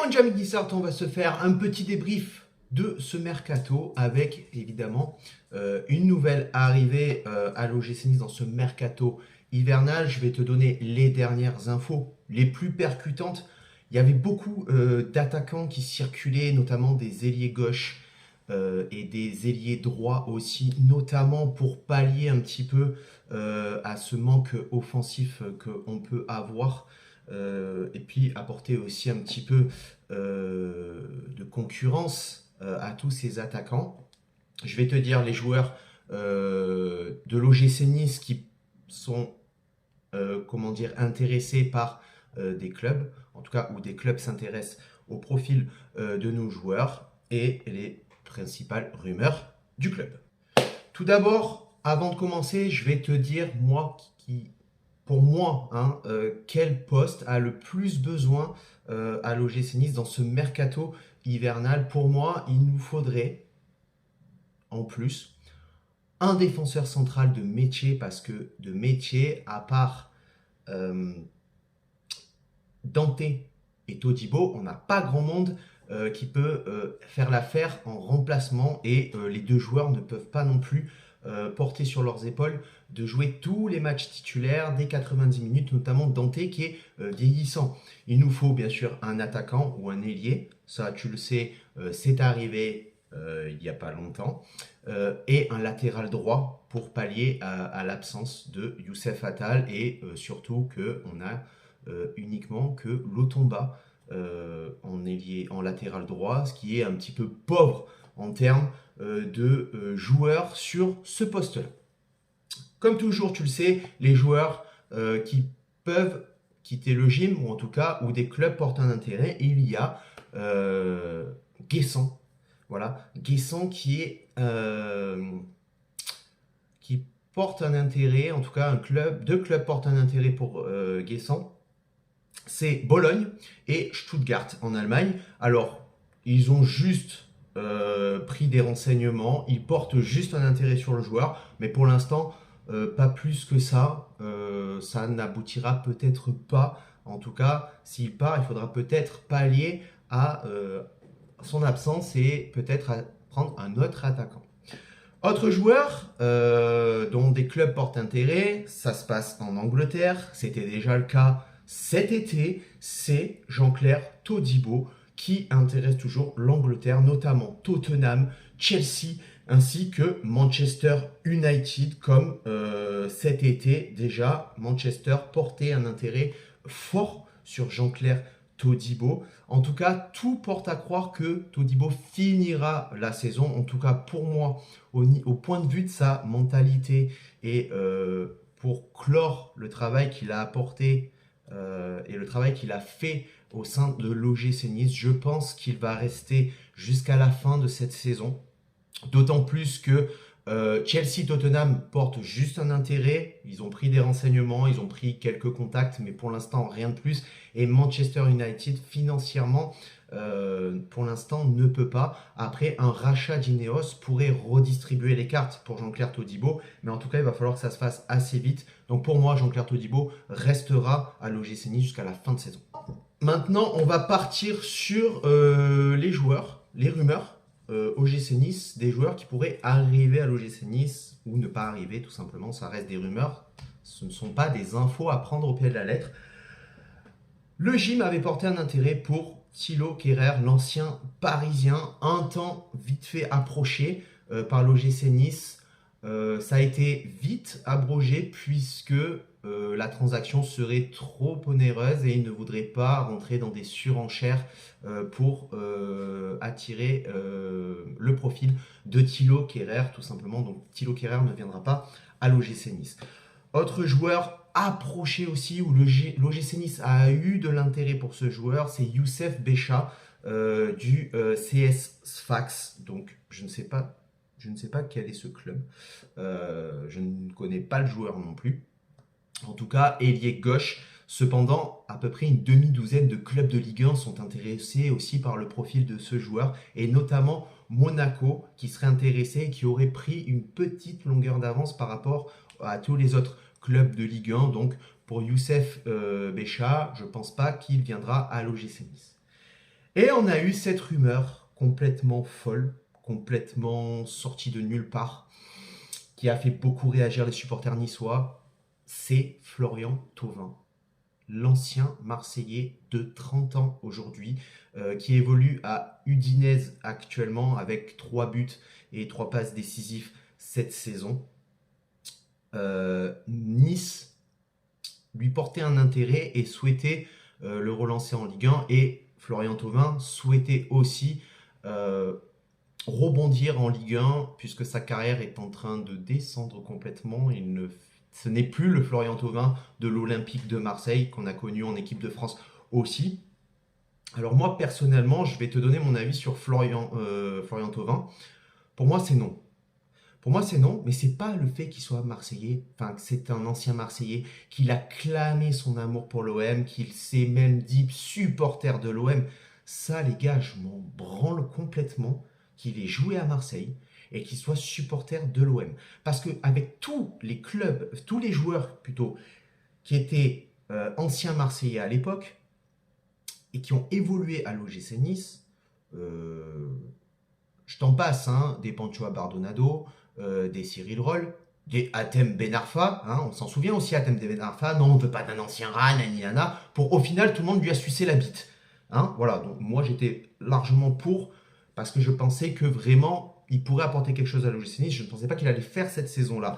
mon Jamie Guissart, on va se faire un petit débrief de ce mercato avec évidemment une nouvelle arrivée à l'OGC Nice dans ce mercato hivernal. Je vais te donner les dernières infos les plus percutantes. Il y avait beaucoup d'attaquants qui circulaient, notamment des ailiers gauche et des ailiers droits aussi, notamment pour pallier un petit peu à ce manque offensif qu'on peut avoir. Et puis apporter aussi un petit peu de concurrence à tous ces attaquants. Je vais te dire les joueurs de l'OGC Nice qui sont comment dire, intéressés par des clubs, en tout cas où des clubs s'intéressent au profil de nos joueurs et les principales rumeurs du club. Tout d'abord, avant de commencer, je vais te dire pour moi, quel poste a le plus besoin à l'OGC Nice dans ce mercato hivernal. Pour moi, il nous faudrait, en plus, un défenseur central de métier, parce que de métier, à part Dante et Todibo, on n'a pas grand monde qui peut faire l'affaire en remplacement, et les deux joueurs ne peuvent pas non plus porter sur leurs épaules de jouer tous les matchs titulaires dès 90 minutes, notamment Dante qui est vieillissant. Il nous faut bien sûr un attaquant ou un ailier, ça tu le sais, c'est arrivé il n'y a pas longtemps, et un latéral droit pour pallier à l'absence de Youssef Attal, et surtout qu'on a uniquement que Lotomba en latéral droit, ce qui est un petit peu pauvre en termes de joueurs sur ce poste-là. Comme toujours, tu le sais, les joueurs qui peuvent quitter le gym, ou en tout cas où des clubs portent un intérêt, il y a Guessant. Voilà, Guessant qui porte un intérêt, en tout cas deux clubs portent un intérêt pour Guessant. C'est Bologne et Stuttgart en Allemagne. Alors, ils ont juste pris des renseignements, ils portent juste un intérêt sur le joueur, mais pour l'instant, pas plus que ça. Ça n'aboutira peut-être pas. En tout cas, s'il part, il faudra peut-être pallier à son absence et peut-être prendre un autre attaquant. Autre joueur dont des clubs portent intérêt, ça se passe en Angleterre, c'était déjà le cas cet été, c'est Jean-Claire Todibo qui intéresse toujours l'Angleterre, notamment Tottenham, Chelsea ainsi que Manchester United, comme cet été déjà Manchester portait un intérêt fort sur Jean-Claire Todibo. En tout cas, tout porte à croire que Todibo finira la saison, en tout cas pour moi, au point de vue de sa mentalité et pour clore le travail qu'il a apporté et le travail qu'il a fait au sein de l'OGC Nice. Je pense qu'il va rester jusqu'à la fin de cette saison. D'autant plus que Chelsea-Tottenham portent juste un intérêt. Ils ont pris des renseignements, ils ont pris quelques contacts, mais pour l'instant, rien de plus. Et Manchester United, financièrement, pour l'instant, ne peut pas. Après, un rachat d'Ineos pourrait redistribuer les cartes pour Jean-Claire Todibo. Mais en tout cas, il va falloir que ça se fasse assez vite. Donc pour moi, Jean-Claire Todibo restera à l'OGC Nice jusqu'à la fin de saison. Maintenant, on va partir sur les joueurs, les rumeurs. OGC Nice, des joueurs qui pourraient arriver à l'OGC Nice ou ne pas arriver, tout simplement, ça reste des rumeurs, ce ne sont pas des infos à prendre au pied de la lettre. Le gym avait porté un intérêt pour Thilo Kehrer, l'ancien parisien, un temps vite fait approché par l'OGC Nice. Ça a été vite abrogé puisque la transaction serait trop onéreuse et il ne voudrait pas rentrer dans des surenchères pour attirer le profil de Thilo Kehrer, tout simplement. Donc Thilo Kehrer ne viendra pas à l'OGC Nice. Autre joueur approché aussi, où l'OGC Nice a eu de l'intérêt pour ce joueur, c'est Youssef Becha du CS Sfax. Donc je ne sais pas quel est ce club. Je ne connais pas le joueur non plus. En tout cas, ailier gauche. Cependant, à peu près une demi-douzaine de clubs de Ligue 1 sont intéressés aussi par le profil de ce joueur, et notamment Monaco qui serait intéressé et qui aurait pris une petite longueur d'avance par rapport à tous les autres clubs de Ligue 1. Donc pour Youssef Becha, je ne pense pas qu'il viendra à l'OGC Nice. Et on a eu cette rumeur complètement folle, complètement sortie de nulle part, qui a fait beaucoup réagir les supporters niçois. C'est Florian Thauvin, l'ancien Marseillais de 30 ans aujourd'hui, qui évolue à Udinese actuellement avec 3 buts et 3 passes décisives cette saison. Nice lui portait un intérêt et souhaitait le relancer en Ligue 1, et Florian Thauvin souhaitait aussi rebondir en Ligue 1 puisque sa carrière est en train de descendre complètement. Ce n'est plus le Florian Thauvin de l'Olympique de Marseille qu'on a connu en équipe de France aussi. Alors moi personnellement, je vais te donner mon avis sur Florian Thauvin. Pour moi c'est non. Pour moi, c'est non, mais c'est pas le fait qu'il soit Marseillais, enfin que c'est un ancien Marseillais, qu'il a clamé son amour pour l'OM, qu'il s'est même dit supporter de l'OM. Ça, les gars, je m'en branle complètement qu'il ait joué à Marseille et qu'il soit supporter de l'OM. Parce que avec tous les clubs, tous les joueurs plutôt, qui étaient anciens Marseillais à l'époque et qui ont évolué à l'OGC Nice, je t'en passe, hein, des Pancho Bardonado, des Cyril Roll, des Hatem Ben Arfa, hein, on s'en souvient aussi, Hatem Ben Arfa, non, on ne veut pas d'un ancien Ran, Nana, pour au final, tout le monde lui a sucé la bite. Hein, voilà, donc moi j'étais largement pour, parce que je pensais que vraiment, il pourrait apporter quelque chose à l'OGC Nice, je ne pensais pas qu'il allait faire cette saison-là.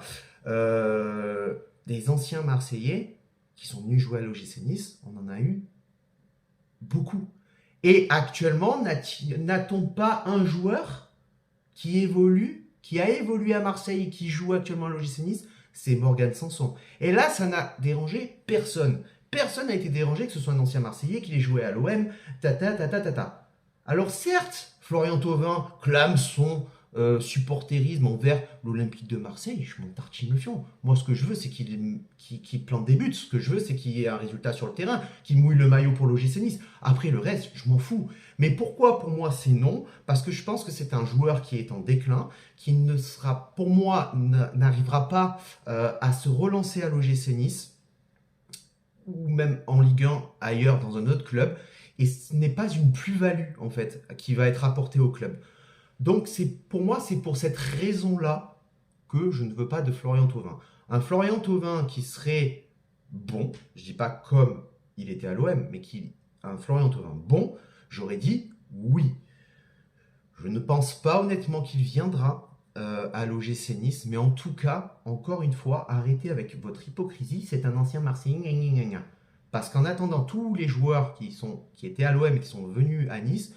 Des anciens Marseillais qui sont venus jouer à l'OGC Nice, on en a eu beaucoup. Et actuellement, n'a-t-on pas un joueur qui a évolué à Marseille et qui joue actuellement à l'OGC Nice? C'est Morgan Sanson. Et là, ça n'a dérangé personne. Personne n'a été dérangé que ce soit un ancien Marseillais, qu'il ait joué à l'OM, Alors certes, Florian Thauvin clame son supporterisme envers l'Olympique de Marseille. Je m'en tartine le fion. Moi, ce que je veux, c'est qu'il plante des buts. Ce que je veux, c'est qu'il y ait un résultat sur le terrain, qu'il mouille le maillot pour l'OGC Nice. Après, le reste, je m'en fous. Mais pourquoi, pour moi, c'est non? Parce que je pense que c'est un joueur qui est en déclin, qui ne sera, pour moi, n'arrivera pas à se relancer à l'OGC Nice, ou même en Ligue 1 ailleurs dans un autre club. Et ce n'est pas une plus-value, en fait, qui va être apportée au club. Donc, pour moi, c'est pour cette raison-là que je ne veux pas de Florian Thauvin. Un Florian Thauvin qui serait bon, je ne dis pas comme il était à l'OM, mais un Florian Thauvin bon, j'aurais dit oui. Je ne pense pas honnêtement qu'il viendra à l'OGC Nice, mais en tout cas, encore une fois, arrêtez avec votre hypocrisie, c'est un ancien Marseillais, parce qu'en attendant, tous les joueurs qui étaient à l'OM et qui sont venus à Nice,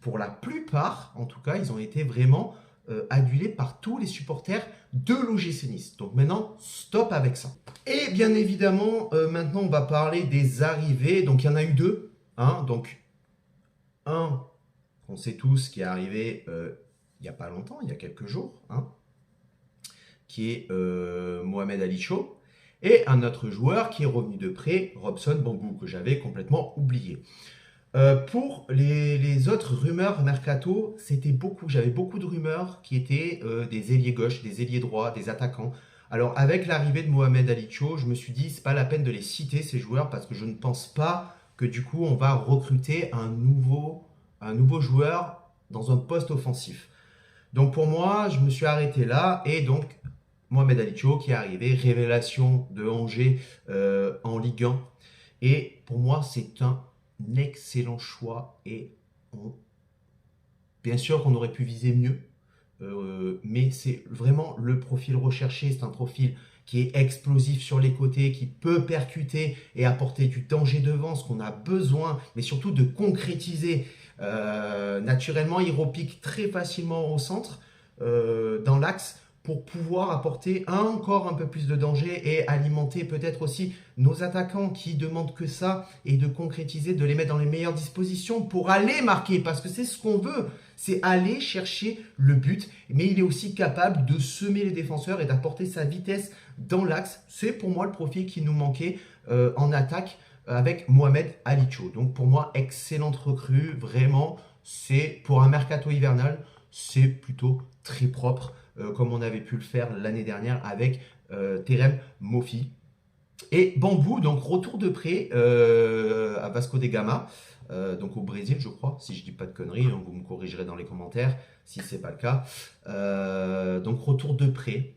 pour la plupart, en tout cas, ils ont été vraiment adulés par tous les supporters de l'OGC Nice. Donc maintenant, stop avec ça. Et bien évidemment, maintenant, on va parler des arrivées. Donc il y en a eu 2. Hein, donc un, on sait tous, qui est arrivé il n'y a pas longtemps, il y a quelques jours, hein, qui est Mohamed Ali Cho. Et un autre joueur qui est revenu de près, Robson Bambou, que j'avais complètement oublié. Pour les autres rumeurs mercato, j'avais beaucoup de rumeurs qui étaient des ailiers gauche, des ailiers droits, des attaquants. Alors avec l'arrivée de Mohamed Ali Cho, je me suis dit c'est pas la peine de les citer ces joueurs parce que je ne pense pas que du coup on va recruter un nouveau joueur dans un poste offensif. Donc pour moi, je me suis arrêté là et donc Mohamed Ali Cho qui est arrivé, révélation de Angers en Ligue 1. Et pour moi, c'est un excellent choix et bien sûr qu'on aurait pu viser mieux, mais c'est vraiment le profil recherché. C'est un profil qui est explosif sur les côtés, qui peut percuter et apporter du danger devant, ce qu'on a besoin, mais surtout de concrétiser. Naturellement, il repique très facilement au centre, dans l'axe, pour pouvoir apporter encore un peu plus de danger et alimenter peut-être aussi nos attaquants qui demandent que ça et de concrétiser, de les mettre dans les meilleures dispositions pour aller marquer, parce que c'est ce qu'on veut, c'est aller chercher le but, mais il est aussi capable de semer les défenseurs et d'apporter sa vitesse dans l'axe. C'est pour moi le profil qui nous manquait en attaque avec Mohamed Ali Cho. Donc pour moi, excellente recrue, vraiment, c'est pour un mercato hivernal, c'est plutôt très propre. Comme on avait pu le faire l'année dernière avec Terem Moffi. Et Bambou, donc retour de prêt à Vasco da Gama. donc au Brésil, je crois, si je dis pas de conneries, hein, vous me corrigerez dans les commentaires si c'est pas le cas. Donc retour de prêt.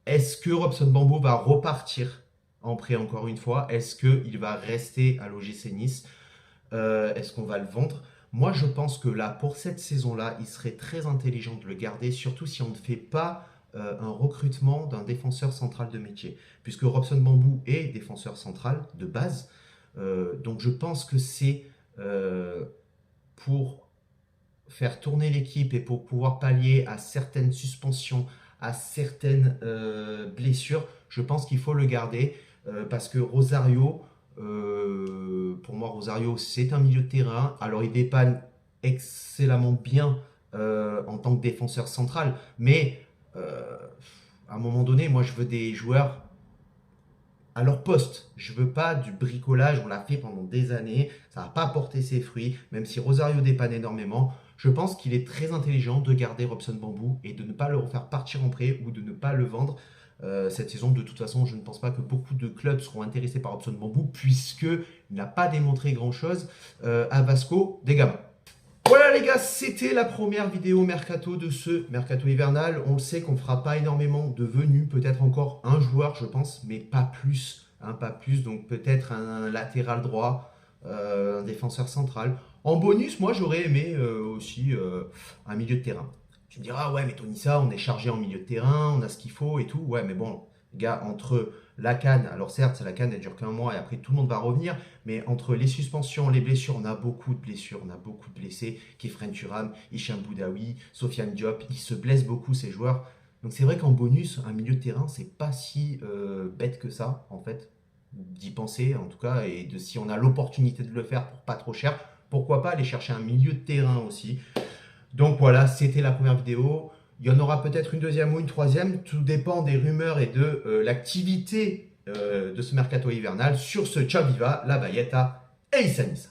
Est-ce que Robson Bambou va repartir en prêt encore une fois? Est-ce qu'il va rester à l'OGC Nice? Est-ce qu'on va le vendre? Moi, je pense que là, pour cette saison-là, il serait très intelligent de le garder, surtout si on ne fait pas un recrutement d'un défenseur central de métier, puisque Robson Bambou est défenseur central de base. Donc, je pense que c'est pour faire tourner l'équipe et pour pouvoir pallier à certaines suspensions, à certaines blessures, je pense qu'il faut le garder parce que Rosario, pour moi, Rosario, c'est un milieu de terrain. Alors, il dépanne excellemment bien en tant que défenseur central, mais à un moment donné, moi, je veux des joueurs à leur poste. Je veux pas du bricolage, on l'a fait pendant des années, ça n'a pas porté ses fruits, même si Rosario dépanne énormément. Je pense qu'il est très intelligent de garder Robson Bambou et de ne pas le refaire partir en prêt ou de ne pas le vendre cette saison. De toute façon, je ne pense pas que beaucoup de clubs seront intéressés par Robson Bambou puisqu'il n'a pas démontré grand-chose à Vasco da Gama. Voilà les gars, c'était la première vidéo mercato de ce mercato hivernal. On le sait qu'on ne fera pas énormément de venues, peut-être encore un joueur je pense, mais pas plus. Hein, pas plus, donc peut-être un latéral droit, un défenseur central. En bonus, moi j'aurais aimé aussi un milieu de terrain. Tu me diras, ouais mais Tony ça, on est chargé en milieu de terrain, on a ce qu'il faut et tout. Ouais mais bon, gars, entre la CAN, alors certes la CAN elle dure qu'un mois et après tout le monde va revenir, mais entre les suspensions, les blessures, on a beaucoup de blessures, on a beaucoup de blessés, Kefren Turam, Hicham Boudaoui, Sofiane Diop, ils se blessent beaucoup ces joueurs. Donc c'est vrai qu'en bonus, un milieu de terrain, c'est pas si bête que ça en fait, d'y penser en tout cas, et de si on a l'opportunité de le faire pour pas trop cher, pourquoi pas aller chercher un milieu de terrain aussi. Donc voilà, c'était la première vidéo. Il y en aura peut-être une deuxième ou une troisième. Tout dépend des rumeurs et de l'activité de ce mercato hivernal. Sur ce, ciao viva, la Bayetta et Issa Nissa.